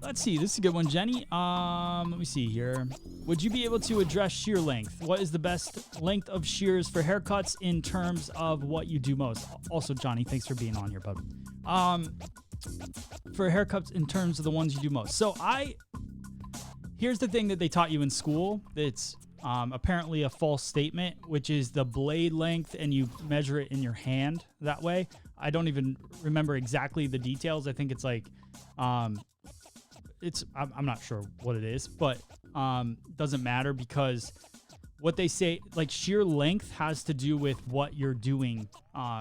Let's see. This is a good one, Jenny. Let me see here. Would you be able to address shear length? What is the best length of shears for haircuts in terms of what you do most? Also, Johnny, thanks for being on here, bud. For haircuts in terms of the ones you do most. So here's the thing that they taught you in school. That's apparently a false statement, which is the blade length, and you measure it in your hand that way. I don't even remember exactly the details. I think it's like, I'm not sure what it is, but doesn't matter because what they say, like shear length has to do with what you're doing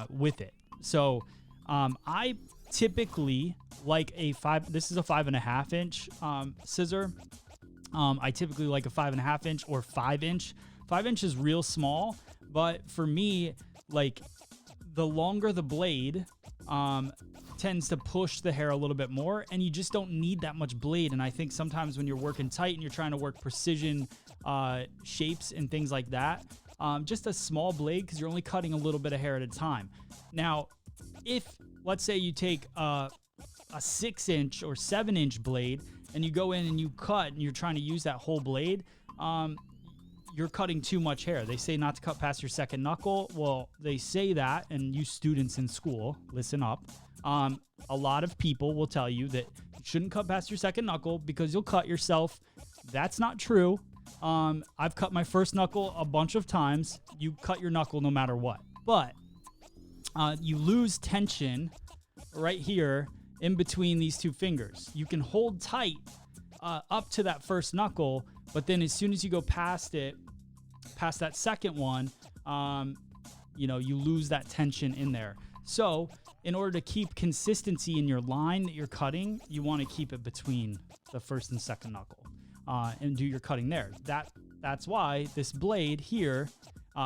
with it. So I typically like this is a 5.5 inch scissor. I typically like a 5.5 inch or 5 inch. 5 inch is real small, but for me, like the longer the blade, tends to push the hair a little bit more, and you just don't need that much blade. And I think sometimes when you're working tight and you're trying to work precision shapes and things like that, just a small blade, because you're only cutting a little bit of hair at a time. Now, if let's say you take a 6 inch or 7 inch blade and you go in and you cut and you're trying to use that whole blade, you're cutting too much hair. They say not to cut past your second knuckle. Well, they say that, and you students in school, listen up. A lot of people will tell you that you shouldn't cut past your second knuckle because you'll cut yourself. That's not true. I've cut my first knuckle a bunch of times. You cut your knuckle no matter what. But you lose tension right here in between these two fingers. You can hold tight up to that first knuckle, but then as soon as you go past that second one, you lose that tension in there. So in order to keep consistency in your line that you're cutting, you want to keep it between the first and second knuckle and do your cutting there. That's why this blade here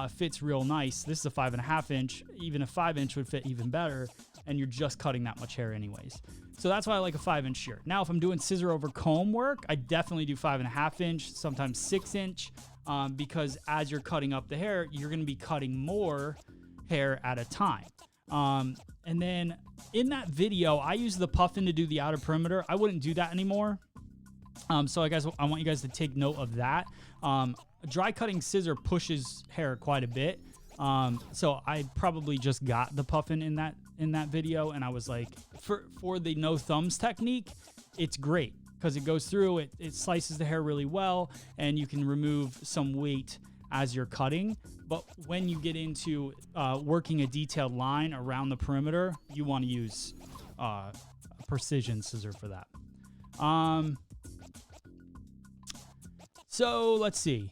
fits real nice. This is a 5.5 inch. Even a 5 inch would fit even better, and you're just cutting that much hair anyways. So that's why I like a 5 inch shear. Now, if I'm doing scissor over comb work, I definitely do 5.5 inch, sometimes 6 inch, because as you're cutting up the hair, you're going to be cutting more hair at a time. And then in that video, I use the puffin to do the outer perimeter. I wouldn't do that anymore. So I want you guys to take note of that. A dry cutting scissor pushes hair quite a bit. So I probably just got the puffin in that video, and I was like, for the no thumbs technique, it's great because it goes through, it slices the hair really well, and you can remove some weight as you're cutting. But when you get into working a detailed line around the perimeter, you want to use a precision scissor for that. So let's see.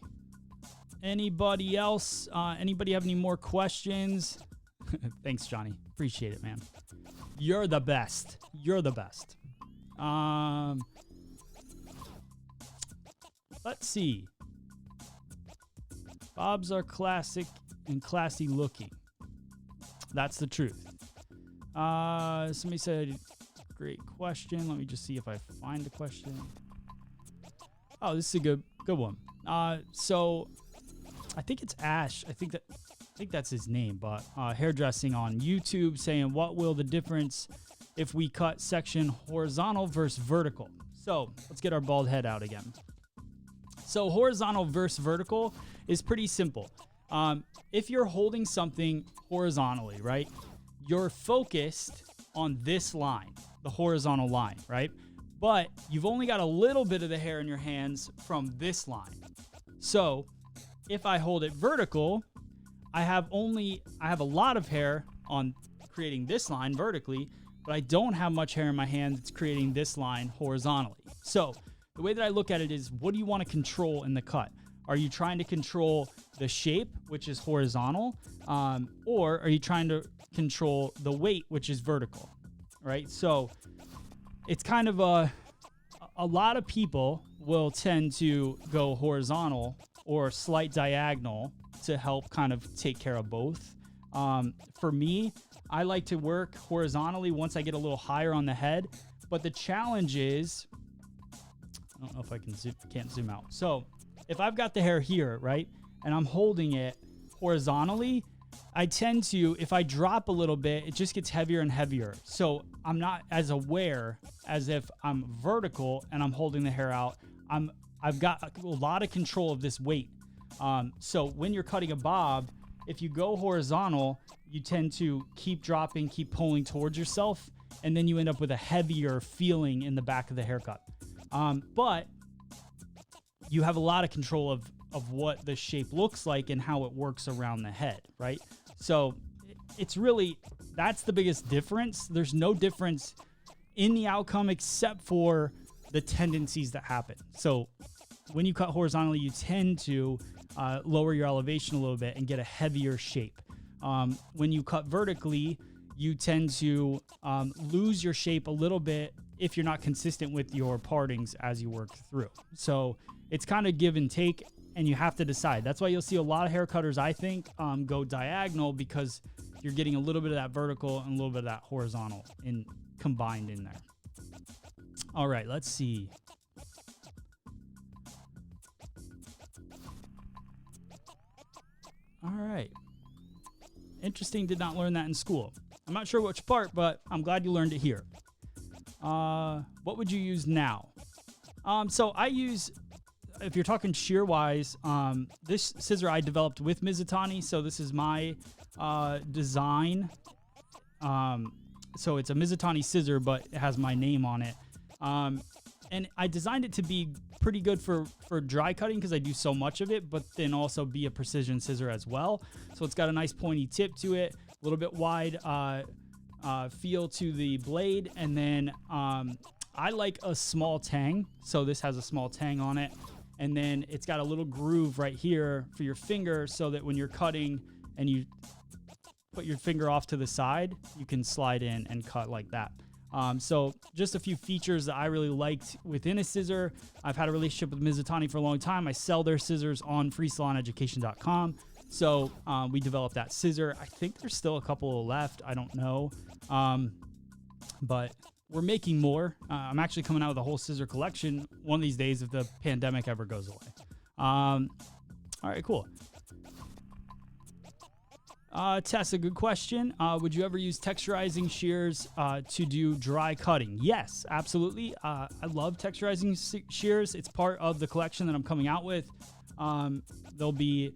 Anybody else? Anybody have any more questions? Thanks, Johnny. Appreciate it, man. You're the best. You're the best. Let's see. Bobs are classic and classy looking. That's the truth. Somebody said, great question. Let me just see if I find the question. Oh, this is a good one. So I think it's Ash. I think that's his name, but hairdressing on YouTube saying, what will the difference if we cut section horizontal versus vertical? So let's get our bald head out again. So horizontal versus vertical is pretty simple. If you're holding something horizontally, right, you're focused on this line, the horizontal line, right? But you've only got a little bit of the hair in your hands from this line. So if I hold it vertical, I have a lot of hair on creating this line vertically, but I don't have much hair in my hand that's creating this line horizontally. So the way that I look at it is, what do you want to control in the cut? Are you trying to control the shape, which is horizontal, or are you trying to control the weight, which is vertical, right? So it's kind of a lot of people will tend to go horizontal or slight diagonal to help kind of take care of both. For me, I like to work horizontally once I get a little higher on the head, but the challenge is, I don't know if I can't zoom out. So if I've got the hair here, right, and I'm holding it horizontally, I tend to, if I drop a little bit, it just gets heavier and heavier. So I'm not as aware as if I'm vertical and I'm holding the hair out. I've got a lot of control of this weight. So when you're cutting a bob, if you go horizontal, you tend to keep dropping, keep pulling towards yourself, and then you end up with a heavier feeling in the back of the haircut. But you have a lot of control of what the shape looks like and how it works around the head, right? So it's really, that's the biggest difference. There's no difference in the outcome except for the tendencies that happen. So when you cut horizontally, you tend to lower your elevation a little bit and get a heavier shape. When you cut vertically, you tend to lose your shape a little bit if you're not consistent with your partings as you work through. So it's kind of give and take, and you have to decide. That's why you'll see a lot of hair cutters, I think, go diagonal, because you're getting a little bit of that vertical and a little bit of that horizontal combined in there. All right, let's see. All right. Interesting, did not learn that in school. I'm not sure which part, but I'm glad you learned it here. What would you use now? So I use, if you're talking shear wise, this scissor I developed with Mizutani. So this is my design. So it's a Mizutani scissor, but it has my name on it. And I designed it to be pretty good for dry cutting because I do so much of it, but then also be a precision scissor as well. So it's got a nice pointy tip to it, a little bit wide feel to the blade, and then I like a small tang. So this has a small tang on it, and then it's got a little groove right here for your finger, so that when you're cutting and you put your finger off to the side, you can slide in and cut like that. So just a few features that I really liked within a scissor. I've had a relationship with Mizutani for a long time. I sell their scissors on freesaloneducation.com. So we developed that scissor. I think there's still a couple left. I don't know. But we're making more. I'm actually coming out with a whole scissor collection one of these days if the pandemic ever goes away. All right, cool. Tess, a good question. Would you ever use texturizing shears to do dry cutting? Yes, absolutely. I love texturizing shears. It's part of the collection that I'm coming out with. There'll be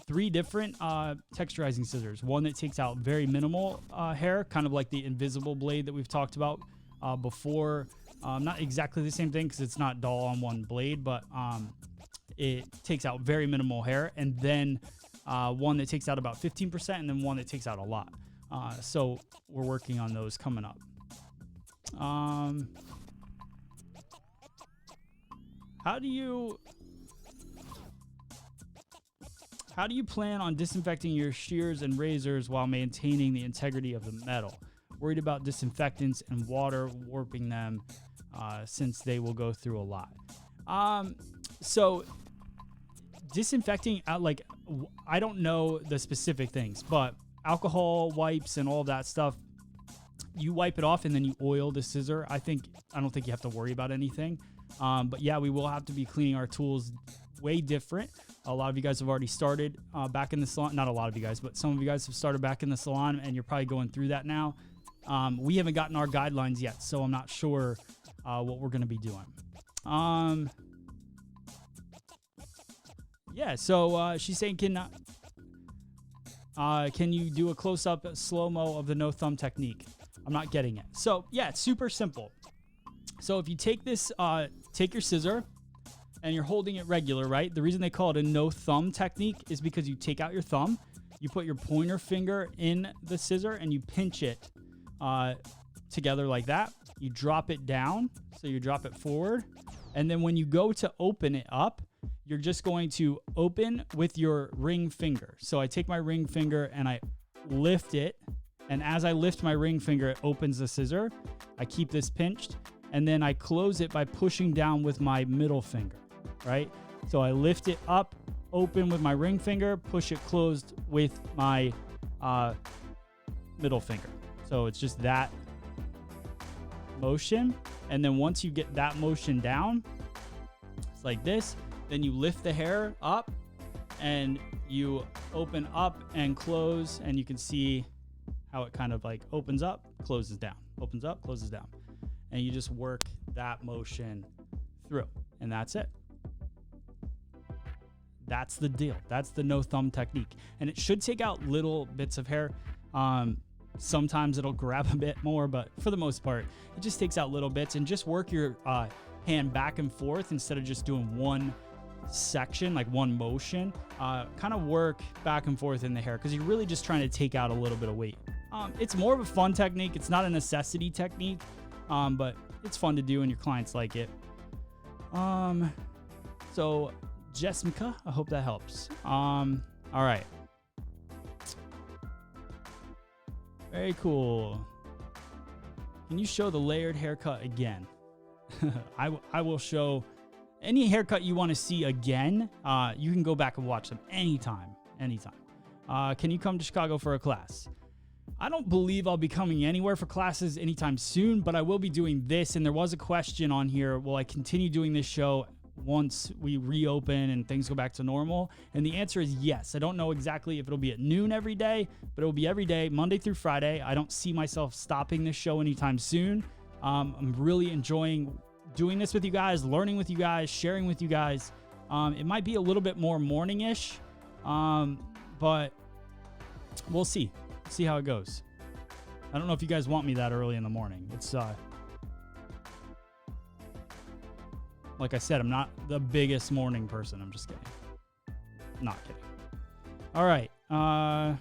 3 different texturizing scissors. One that takes out very minimal hair, kind of like the invisible blade that we've talked about before. Not exactly the same thing because it's not dull on one blade, but it takes out very minimal hair. And then one that takes out about 15%, and then one that takes out a lot. So we're working on those coming up. How do you plan on disinfecting your shears and razors while maintaining the integrity of the metal? Worried about disinfectants and water warping them since they will go through a lot. So disinfecting, I don't know the specific things, but alcohol wipes and all of that stuff, you wipe it off and then you oil the scissor. I don't think you have to worry about anything. But yeah, we will have to be cleaning our tools way different. A lot of you guys have already started back in the salon. Not a lot of you guys, but some of you guys have started back in the salon, and you're probably going through that now. We haven't gotten our guidelines yet, so I'm not sure what we're going to be doing. Yeah, so she's saying, can you do a close-up slow-mo of the no thumb technique? I'm not getting it. So yeah, it's super simple. So if you take this, take your scissor, and you're holding it regular, right? The reason they call it a no thumb technique is because you take out your thumb, you put your pointer finger in the scissor, and you pinch it together like that. You drop it down, so you drop it forward, And then when you go to open it up, you're just going to open with your ring finger. So I take my ring finger and I lift it. And as I lift my ring finger, it opens the scissor. I keep this pinched, and then I close it by pushing down with my middle finger, right? So I lift it up, open with my ring finger, push it closed with my middle finger. So it's just that motion. And then once you get that motion down, it's like this, then you lift the hair up and you open up and close, and you can see how it kind of like opens up, closes down, opens up, closes down. And you just work that motion through, and that's it. That's the deal. That's the no thumb technique. And it should take out little bits of hair. Sometimes it'll grab a bit more, but for the most part, it just takes out little bits, and just work your hand back and forth instead of just doing one section, like one motion. Kind of work back and forth in the hair, because you're really just trying to take out a little bit of weight. It's more of a fun technique. It's not a necessity technique, but it's fun to do and your clients like it. So Jessica, I hope that helps. All right. Very cool. Can you show the layered haircut again? I will show any haircut you want to see again. You can go back and watch them anytime. Can you come to Chicago for a class? I don't believe I'll be coming anywhere for classes anytime soon, but I will be doing this. And there was a question on here, will I continue doing this show once we reopen and things go back to normal? And the answer is yes. I don't know exactly if it'll be at noon every day, but it'll be every day, Monday through Friday. I don't see myself stopping this show anytime soon. I'm really enjoying doing this with you guys, learning with you guys, sharing with you guys. It might be a little bit more morning-ish, but we'll see. See how it goes. I don't know if you guys want me that early in the morning. It's like I said, I'm not the biggest morning person. I'm just kidding. Not kidding. All right. How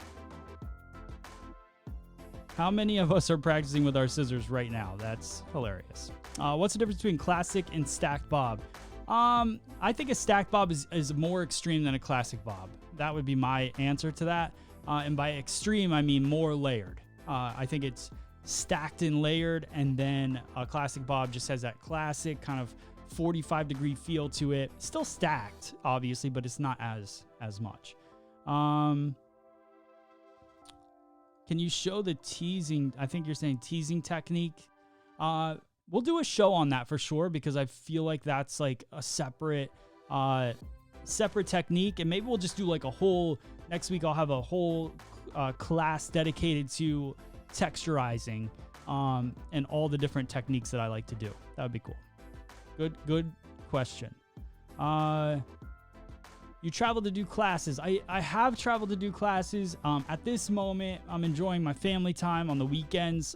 many of us are practicing with our scissors right now? That's hilarious. What's the difference between classic and stacked bob? I think a stacked bob is more extreme than a classic bob. That would be my answer to that. And by extreme, I mean more layered. I think it's stacked and layered, and then a classic bob just has that classic kind of 45-degree feel to it. Still stacked, obviously, but it's not as much. Can you show the teasing? I think you're saying teasing technique. We'll do a show on that for sure, because I feel like that's like a separate technique, and maybe we'll just do like a whole, next week I'll have a whole class dedicated to texturizing and all the different techniques that I like to do. That would be cool. Good question. You travel to do classes. I have traveled to do classes. At this moment, I'm enjoying my family time on the weekends.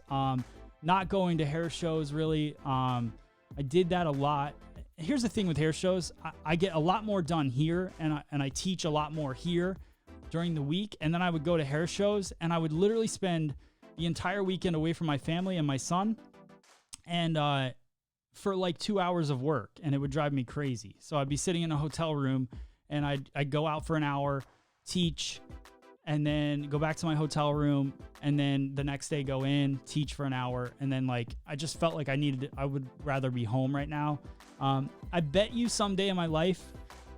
Not going to hair shows really. I did that a lot. Here's the thing with hair shows. I get a lot more done here, and I teach a lot more here during the week. And then I would go to hair shows, and I would literally spend the entire weekend away from my family and my son, and for like 2 hours of work, and it would drive me crazy. So I'd be sitting in a hotel room, and I'd go out for an hour, teach, and then go back to my hotel room, and then the next day go in, teach for an hour, and then like I just felt like I would rather be home right now. I bet you someday in my life,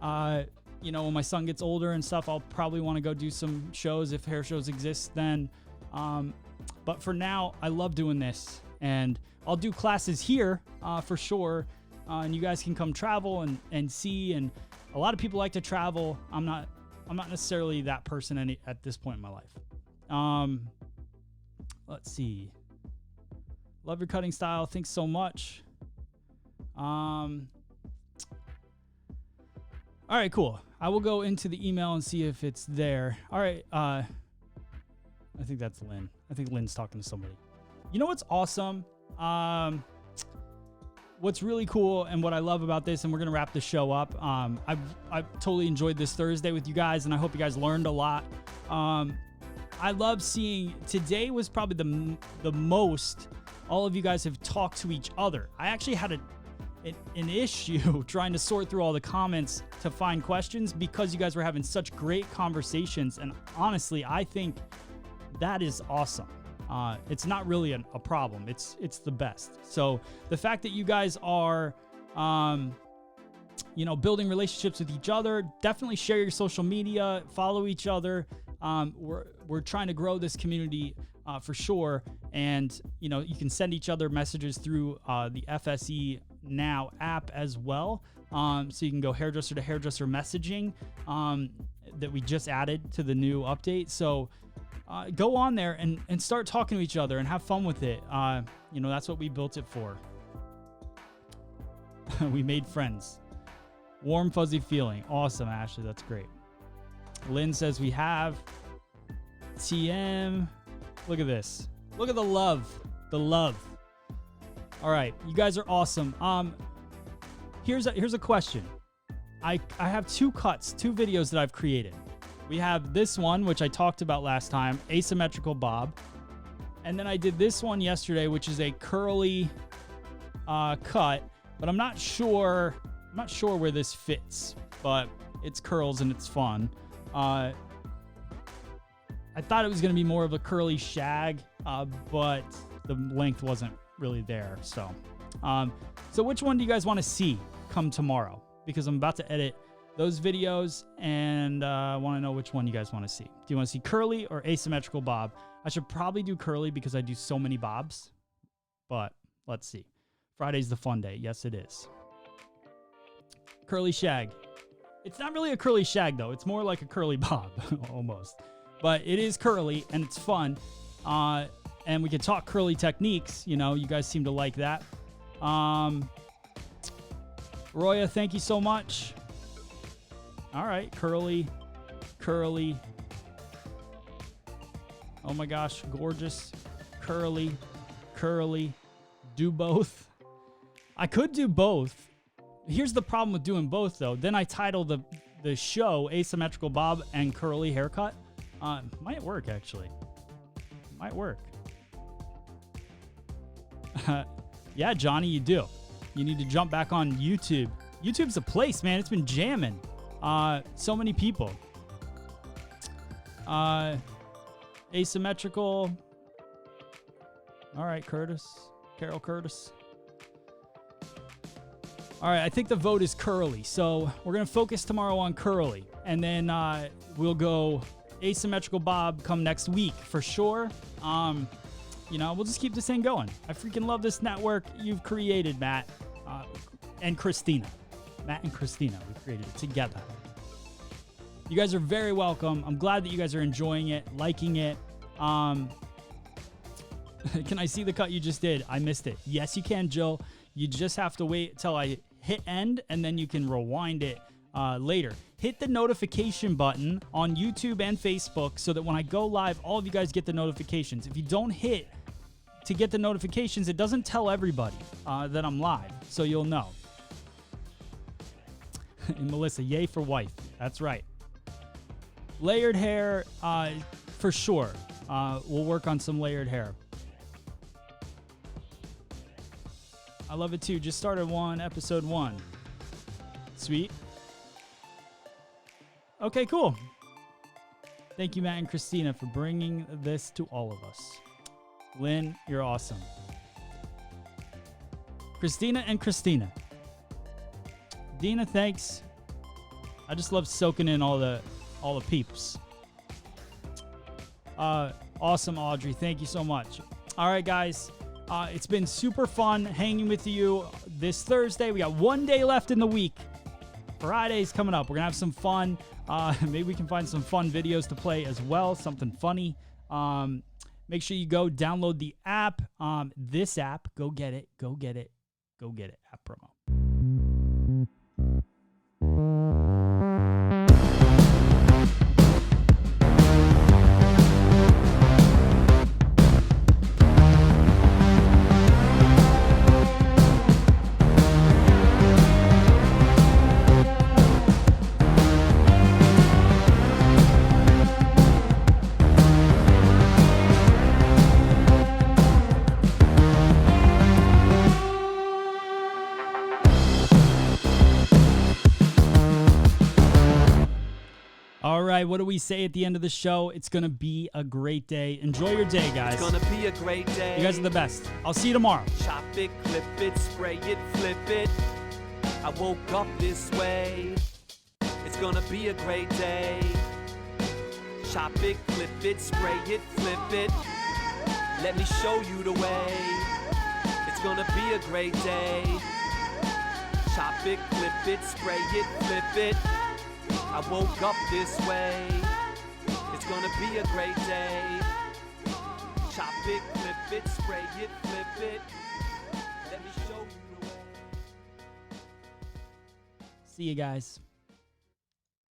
when my son gets older and stuff, I'll probably want to go do some shows if hair shows exist then. But for now, I love doing this, and I'll do classes here for sure, and you guys can come travel and see. And a lot of people like to travel. I'm not necessarily that person at this point in my life. Let's see. Love your cutting style. Thanks so much. All right, cool. I will go into the email and see if it's there. All right. I think that's Lynn. I think Lynn's talking to somebody. You know what's awesome? What's really cool and what I love about this, and we're going to wrap the show up. I've totally enjoyed this Thursday with you guys, and I hope you guys learned a lot. I love seeing today was probably the most all of you guys have talked to each other. I actually had an issue trying to sort through all the comments to find questions because you guys were having such great conversations. And honestly, I think that is awesome. It's not really a problem. It's the best. So the fact that you guys are, building relationships with each other, definitely share your social media, follow each other. We're trying to grow this community for sure. And, you can send each other messages through the FSE Now app as well. So you can go hairdresser to hairdresser messaging that we just added to the new update. So go on there and start talking to each other and have fun with it. That's what we built it for. We made friends. Warm, fuzzy feeling. Awesome, Ashley. That's great. Lynn says we have TM. Look at this. Look at the love. The love. All right. You guys are awesome. Here's a question. I have two videos that I've created. We have this one, which I talked about last time, Asymmetrical Bob. And then I did this one yesterday, which is a curly cut, but I'm not sure where this fits, but it's curls and it's fun. I thought it was going to be more of a curly shag, but the length wasn't really there. So which one do you guys want to see come tomorrow? Because I'm about to edit those videos and I want to know which one you guys want to see. Do you want to see curly or asymmetrical bob? I should probably do curly because I do so many bobs, but let's see. Friday's the fun day. Yes, it is. Curly shag. It's not really a curly shag though. It's more like a curly bob almost, but it is curly and it's fun. And we can talk curly techniques. You guys seem to like that. Roya, thank you so much. All right, curly. Oh my gosh, gorgeous. Curly. Do both. I could do both. Here's the problem with doing both, though. Then I title the show Asymmetrical Bob and Curly Haircut. Might work, actually. Might work. Yeah, Johnny, you do. You need to jump back on YouTube. YouTube's a place, man. It's been jamming. So many people. Asymmetrical. All right, Carol Curtis. All right, I think the vote is curly. So we're going to focus tomorrow on curly. And then we'll go asymmetrical bob come next week for sure. We'll just keep this thing going. I freaking love this network you've created, Matt. And Christina. Matt and Christina, we created it together. You guys are very welcome. I'm glad that you guys are enjoying it, liking it. Can I see the cut you just did? I missed it. Yes, you can, Jill. You just have to wait till I hit end, and then you can rewind it later. Hit the notification button on YouTube and Facebook so that when I go live, all of you guys get the notifications. If you don't hit to get the notifications, it doesn't tell everybody that I'm live, so you'll know. And Melissa, yay for wife. That's right. Layered hair, for sure. We'll work on some layered hair. I love it too. Just started episode 1. Sweet. Okay, cool. Thank you, Matt and Christina, for bringing this to all of us. Lynn, you're awesome. Christina and Christina. Dina, thanks. I just love soaking in all the peeps. Awesome, Audrey. Thank you so much. All right, guys. It's been super fun hanging with you this Thursday. We got one day left in the week. Friday's coming up. We're going to have some fun. Maybe we can find some fun videos to play as well. Something funny. Make sure you go download the app. This app. Go get it. Go get it. Go get it. App promo. right, what do we say at the end of the show? It's going to be a great day. Enjoy your day, guys. It's gonna be a great day. You guys are the best. I'll see you tomorrow. Chop it, clip it, spray it, flip it. I woke up this way. It's gonna be a great day. Chop it, clip it, spray it, flip it. Let me show you the way. It's gonna be a great day. Chop it, clip it, spray it, flip it. I woke up this way. It's gonna be a great day. Chop it, clip it, spray it, flip it. Let me show you the way. See you guys.